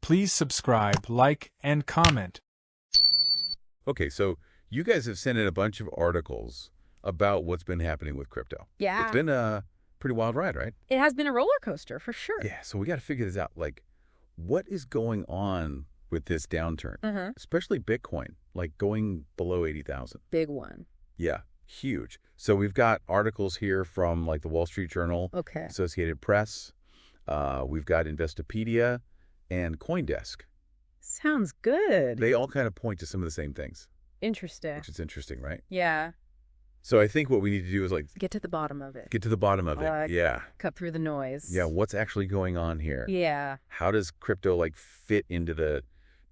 Please subscribe, like, and comment. Okay, so you guys have sent in a bunch of articles about what's been happening with crypto. Yeah. It's been a pretty wild ride, right? It has been a roller coaster, for sure. Yeah, so we got to figure this out. Like, what is going on with this downturn? Especially Bitcoin, like going below 80,000. Big one. Yeah, huge. So we've got articles here from like the Wall Street Journal, Okay. Associated Press. We've got Investopedia and CoinDesk. Sounds good. They all kind of point to some of the same things, Interesting. which is interesting, right? Yeah. So I think what we need to do is like Get to the bottom of it. get to the bottom of it. Yeah. Cut through the noise. Yeah, what's actually going on here? Yeah. How does crypto like fit into the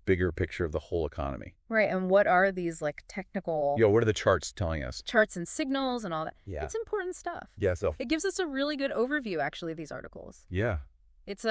bigger picture of the whole economy? Right. And what are these like technical What are the charts telling us? charts and signals and all that? Yeah. It's important stuff. Yeah, so It gives us a really good overview, actually, of these articles. yeah. It's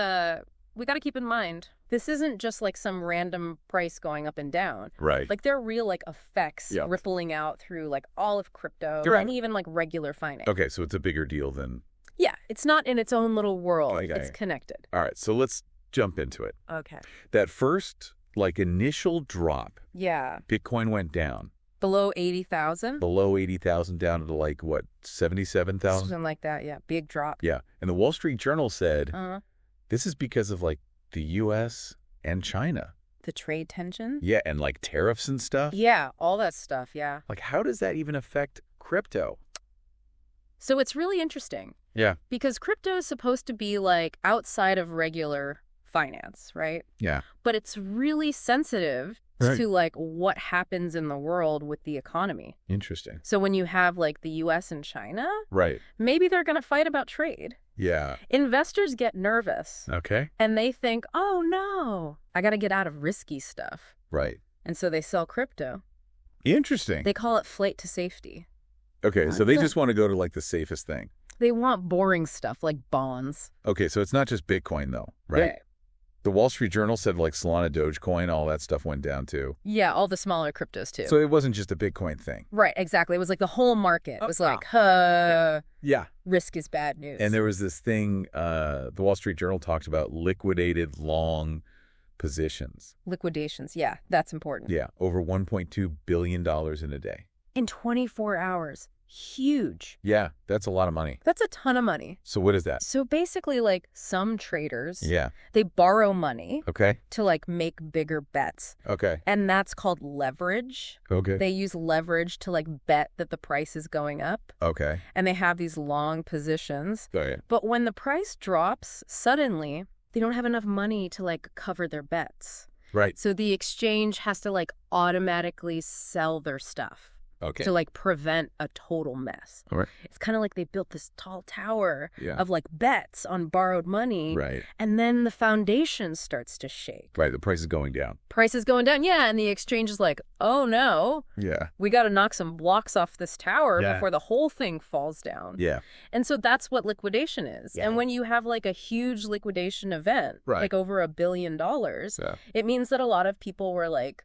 we got to keep in mind, this isn't just like some random price going up and down. Right. Like there are real like effects Yeah. rippling out through like all of crypto Correct. and even like regular finance. Okay, so it's a bigger deal than... Yeah, it's not in its own little world. Okay. It's connected. All right, so let's jump into it. Okay. That first like initial drop, Yeah. Bitcoin went down Below 80,000? below 80,000 down to like what, 77,000? Something like that, yeah. Big drop. Yeah. And the Wall Street Journal said this is because of like the US and China. The trade tension? Yeah, and like tariffs and stuff. Yeah, all that stuff, yeah. Like how does that even affect crypto? So it's really interesting Yeah. because crypto is supposed to be like outside of regular finance, right? Yeah. But it's really sensitive Right. to like what happens in the world with the economy. Interesting. So when you have like the US and China, Right. maybe they're going to fight about trade. Yeah. Investors get nervous Okay. and they think, oh no, I got to get out of risky stuff. Right. And so they sell crypto. Interesting. They call it flight to safety. Okay, so they just want to go to like the safest thing. They want boring stuff like bonds. Okay, so it's not just Bitcoin though, right? The Wall Street Journal said like Solana, Dogecoin, all that stuff went down too. Yeah, all the smaller cryptos too. So it wasn't just a Bitcoin thing. Right, exactly. It was like the whole market was like, Yeah. risk is bad news. And there was this thing, the Wall Street Journal talked about liquidated long positions. Liquidations, yeah, that's important. Yeah, over $1.2 billion in a day. In 24 hours. Huge. Yeah, that's a lot of money. That's a ton of money. So what is that? So basically, like, some traders, Yeah. they borrow money Okay. to, like, make bigger bets. Okay. And that's called leverage. Okay. They use leverage to, like, bet that the price is going up. Okay. And they have these long positions. Oh, yeah. But when the price drops, suddenly, they don't have enough money to, like, cover their bets. Right. So the exchange has to, like, automatically sell their stuff. Okay. To like prevent a total mess. All right. It's kind of like they built this tall tower Yeah. of like bets on borrowed money. Right. And then the foundation starts to shake. Right. The price is going down. Price is going down. Yeah. And the exchange is like, oh no, Yeah. we got to knock some blocks off this tower Yeah. before the whole thing falls down. Yeah. And so that's what liquidation is. Yeah. And when you have like a huge liquidation event, Right. like over $1 billion, Yeah. it means that a lot of people were like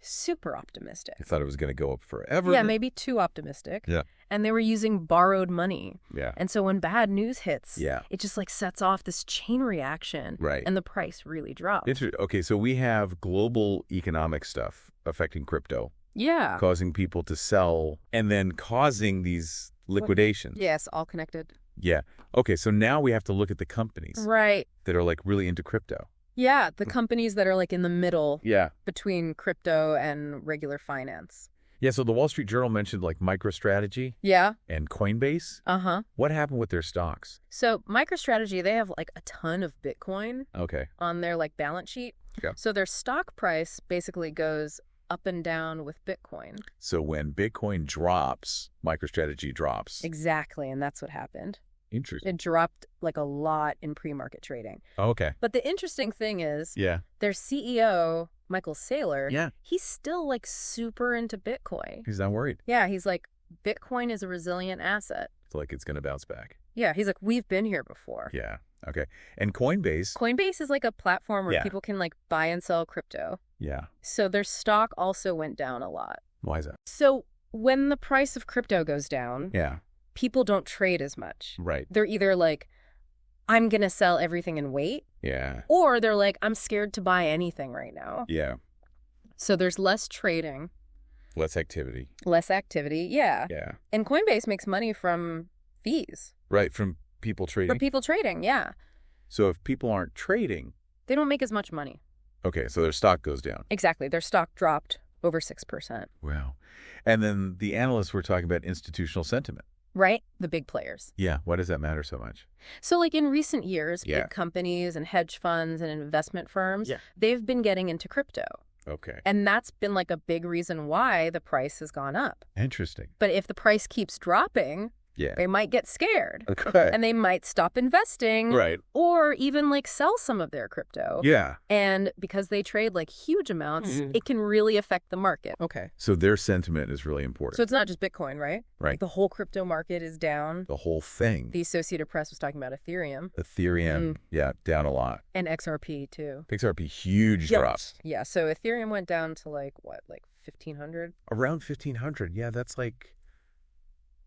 super optimistic. I thought it was going to go up forever. Yeah, maybe too optimistic. Yeah. And they were using borrowed money. Yeah. And so when bad news hits, Yeah. it just like sets off this chain reaction. Right. And the price really drops. Okay, so we have global economic stuff affecting crypto, Yeah. causing people to sell and then causing these liquidations. Yes, all connected. Yeah. Okay, so now we have to look at the companies Right. that are like really into crypto. Yeah, the companies that are like in the middle Yeah. between crypto and regular finance. Yeah, so the Wall Street Journal mentioned like MicroStrategy Yeah. and Coinbase. Uh-huh. What happened with their stocks? So MicroStrategy, they have like a ton of Bitcoin Okay. on their like balance sheet. Yeah. So their stock price basically goes up and down with Bitcoin. So when Bitcoin drops, MicroStrategy drops. Exactly, and that's what happened. Interesting. It dropped like a lot in pre-market trading. Okay. But the interesting thing is Yeah. their CEO, Michael Saylor, Yeah. he's still like super into Bitcoin. He's not worried. Yeah, he's like, Bitcoin is a resilient asset. It's like it's going to bounce back. Yeah, he's like, we've been here before. Yeah. Okay. And Coinbase. Coinbase is like a platform where Yeah. people can like buy and sell crypto. Yeah. So their stock also went down a lot. Why is that? So when the price of crypto goes down, Yeah. people don't trade as much. Right. They're either like, I'm going to sell everything and wait. Yeah. Or they're like, I'm scared to buy anything right now. Yeah. So there's less trading. Less activity. Less activity, yeah. Yeah. And Coinbase makes money from fees. Right, from people trading. From people trading, yeah. So if people aren't trading... They don't make as much money. Okay, so their stock goes down. Exactly. Their stock dropped over 6%. Wow. And then the analysts were talking about institutional sentiment. Right? The big players. Yeah. Why does that matter so much? So like in recent years, Yeah. big companies and hedge funds and investment firms, Yeah. they've been getting into crypto. Okay. And that's been like a big reason why the price has gone up. Interesting. But if the price keeps dropping, Yeah. they might get scared. Okay. And they might stop investing. Right. Or even like sell some of their crypto. Yeah. And because they trade like huge amounts, it can really affect the market. Okay. So their sentiment is really important. So it's not just Bitcoin, right? Right. Like the whole crypto market is down. The whole thing. The Associated Press was talking about Ethereum. Ethereum, yeah, down a lot. And XRP too. XRP, huge Yes. drops. Yeah, so Ethereum went down to like 1,500? Around 1,500. Yeah, that's like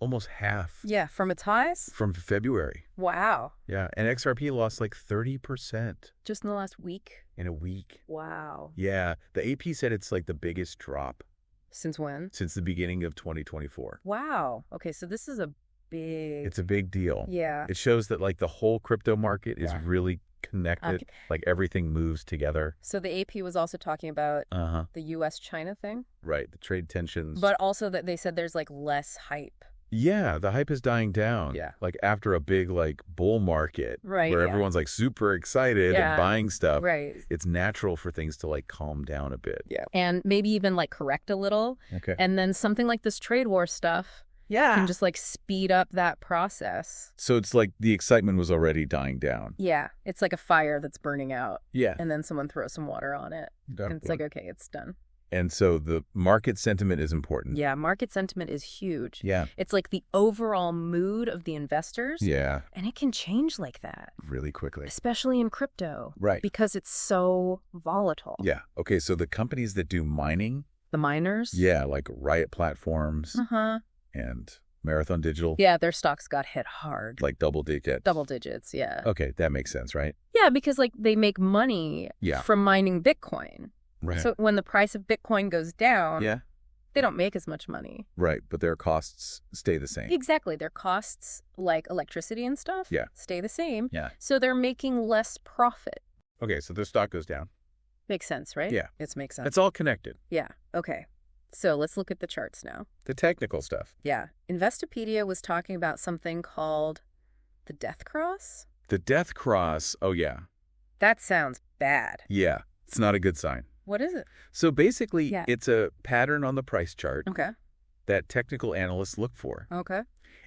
almost half Yeah, from its highs? from February. Wow. Yeah, and XRP lost like 30% Just in the last week? in a week. Wow. Yeah, the AP said it's like the biggest drop Since when? since the beginning of 2024. Wow. Okay, so this is a big... It's a big deal. Yeah. It shows that like the whole crypto market is Yeah. really connected. Okay. Like everything moves together. So the AP was also talking about Uh-huh. the U.S.-China thing, Right, the trade tensions. but also that they said there's like less hype. Yeah, the hype is dying down. Yeah. Like after a big like bull market Right, where yeah. everyone's like super excited Yeah. and buying stuff. Right. It's natural for things to like calm down a bit. Yeah. And maybe even like correct a little. Okay. And then something like this trade war stuff Yeah. can just like speed up that process. So it's like the excitement was already dying down. Yeah. It's like a fire that's burning out. Yeah. And then someone throws some water on it. And it's like, okay, it's done. And so the market sentiment is important. Yeah. Market sentiment is huge. Yeah. It's like the overall mood of the investors. Yeah. And it can change like that, Really quickly. especially in crypto. Right. Because it's so volatile. Yeah. Okay. So the companies that do mining, The miners. yeah, like Riot Platforms Uh-huh. and Marathon Digital, Yeah, their stocks got hit hard. like double digit. Double digits, yeah. Okay, that makes sense, right? Yeah, because like they make money Yeah. from mining Bitcoin. Right. So when the price of Bitcoin goes down, yeah. they don't make as much money. Right, but their costs stay the same. Exactly. Their costs, like electricity and stuff, Yeah. stay the same. Yeah. So they're making less profit. Okay, so their stock goes down. Makes sense, right? Yeah. It makes sense. It's all connected. Yeah. Okay. So let's look at the charts now. The technical stuff. Yeah. Investopedia was talking about something called the death cross. The death cross, oh yeah. That sounds bad. Yeah, it's not a good sign. What is it? So basically, Yeah. it's a pattern on the price chart Okay. that technical analysts look for. Okay.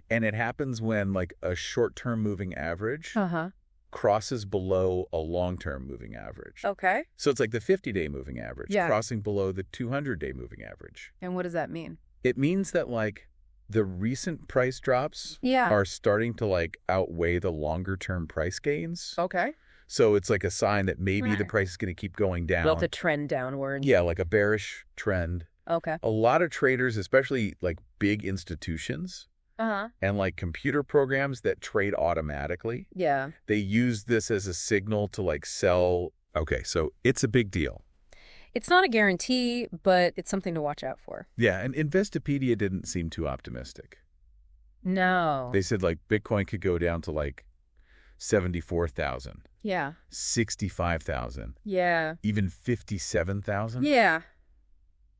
And it happens when like a short-term moving average Uh-huh. crosses below a long-term moving average. Okay. So it's like the 50-day moving average Yeah. crossing below the 200-day moving average. And what does that mean? It means that like the recent price drops Yeah. are starting to like outweigh the longer-term price gains. Okay. So it's like a sign that maybe the Right. price is going to keep going down. Built a trend downward. Yeah, like a bearish trend. Okay. A lot of traders, especially like big institutions Uh-huh. and like computer programs that trade automatically, Yeah. they use this as a signal to like sell. Okay, so it's a big deal. It's not a guarantee, but it's something to watch out for. Yeah, and Investopedia didn't seem too optimistic. No. They said like Bitcoin could go down to like 74,000, Yeah. 65,000, Yeah. even 57,000. Yeah.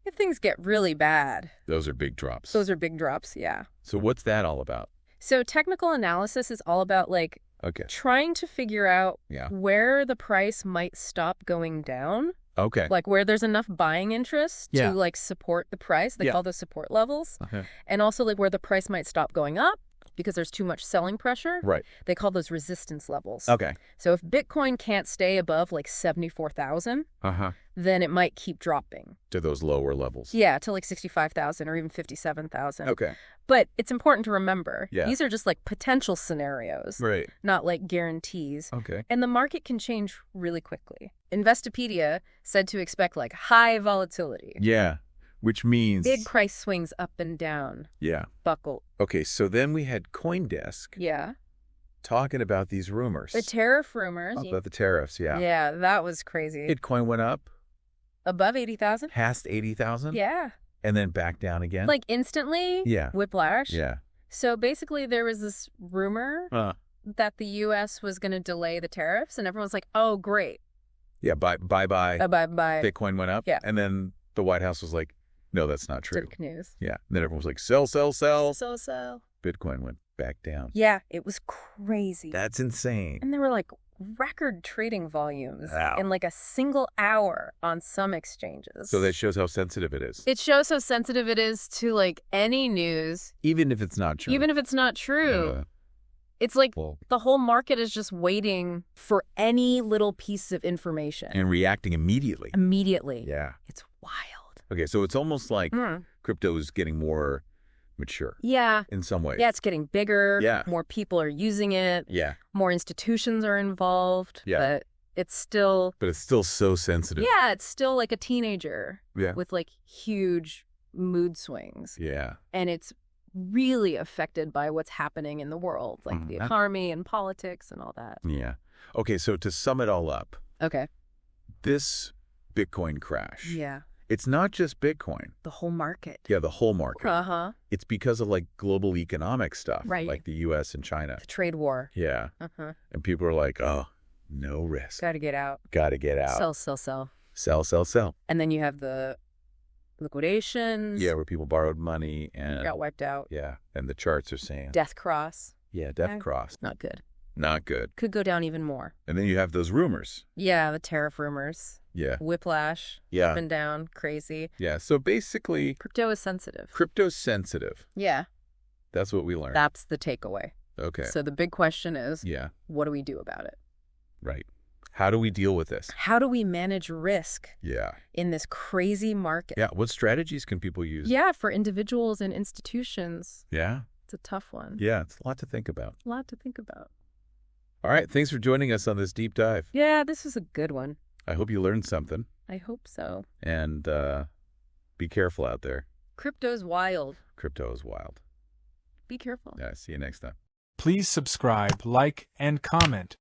If things get really bad, Those are big drops. those are big drops. Yeah. So what's that all about? So technical analysis is all about like Okay. trying to figure out Yeah. where the price might stop going down, Okay. like where there's enough buying interest Yeah. to like support the price. They Yeah. call those support levels. Okay. And also like where the price might stop going up because there's too much selling pressure. Right. They call those resistance levels. Okay. So if Bitcoin can't stay above like 74,000, Uh-huh. then it might keep dropping. To those lower levels. Yeah, to like 65,000 or even 57,000. Okay. But it's important to remember, Yeah. these are just like potential scenarios, Right. not like guarantees. Okay. And the market can change really quickly. Investopedia said to expect like high volatility, Yeah. Which means... big price swings up and down, Yeah. buckle. Okay, so then we had CoinDesk Yeah. talking about these rumors. The tariff rumors. About the tariffs, yeah. Yeah, that was crazy. Bitcoin went up. Above 80,000? Past 80,000? Yeah. And then back down again? Like instantly? Yeah. Whiplash? Yeah. So basically there was this rumor that the U.S. was going to delay the tariffs, and everyone's like, oh, great. Yeah, bye-bye. Bye-bye. Bitcoin went up. Yeah. And then the White House was like, no, that's not true. Fake news. Yeah. And then everyone was like, sell. So. Bitcoin went back down. Yeah, it was crazy. That's insane. And there were like record trading volumes Wow. in like a single hour on some exchanges. So that shows how sensitive it is. It shows how sensitive it is to like any news. Even if it's not true. Even if it's not true. It's like the whole market is just waiting for any little piece of information. And reacting immediately. Immediately. Yeah. It's wild. Okay, so it's almost like crypto is getting more mature. Yeah. In some ways. Yeah, it's getting bigger. Yeah. More people are using it. Yeah. More institutions are involved. Yeah. But it's still... But it's still so sensitive. Yeah, it's still like a teenager. Yeah. With like huge mood swings. Yeah. And it's really affected by what's happening in the world, like the economy and politics and all that. Yeah. Okay, so to sum it all up. Okay. This Bitcoin crash. Yeah. It's not just Bitcoin. The whole market. Yeah, the whole market. Uh-huh. It's because of like global economic stuff. Right. Like the U.S. and China. The trade war. Yeah. Uh-huh. And people are like, oh, no risk. Got to get out. Got to get out. Sell. Sell. And then you have the liquidations. Yeah, where people borrowed money and got wiped out. Yeah, and the charts are saying Death cross. Yeah, death cross. Not good. Not good. Could go down even more. And then you have those rumors. Yeah, the tariff rumors. Yeah. Whiplash. Yeah. Up and down. Crazy. Yeah. So basically, crypto is sensitive. Crypto's sensitive. Yeah. That's what we learned. That's the takeaway. Okay. So the big question is, yeah, what do we do about it? Right. How do we deal with this? How do we manage risk? Yeah. In this crazy market? Yeah. What strategies can people use? Yeah, for individuals and institutions. Yeah. It's a tough one. Yeah, it's a lot to think about. A lot to think about. All right. Thanks for joining us on this deep dive. Yeah, this was a good one. I hope you learned something. I hope so. And be careful out there. Crypto's wild. Crypto is wild. Be careful. Yeah. See you next time. Please subscribe, like, and comment.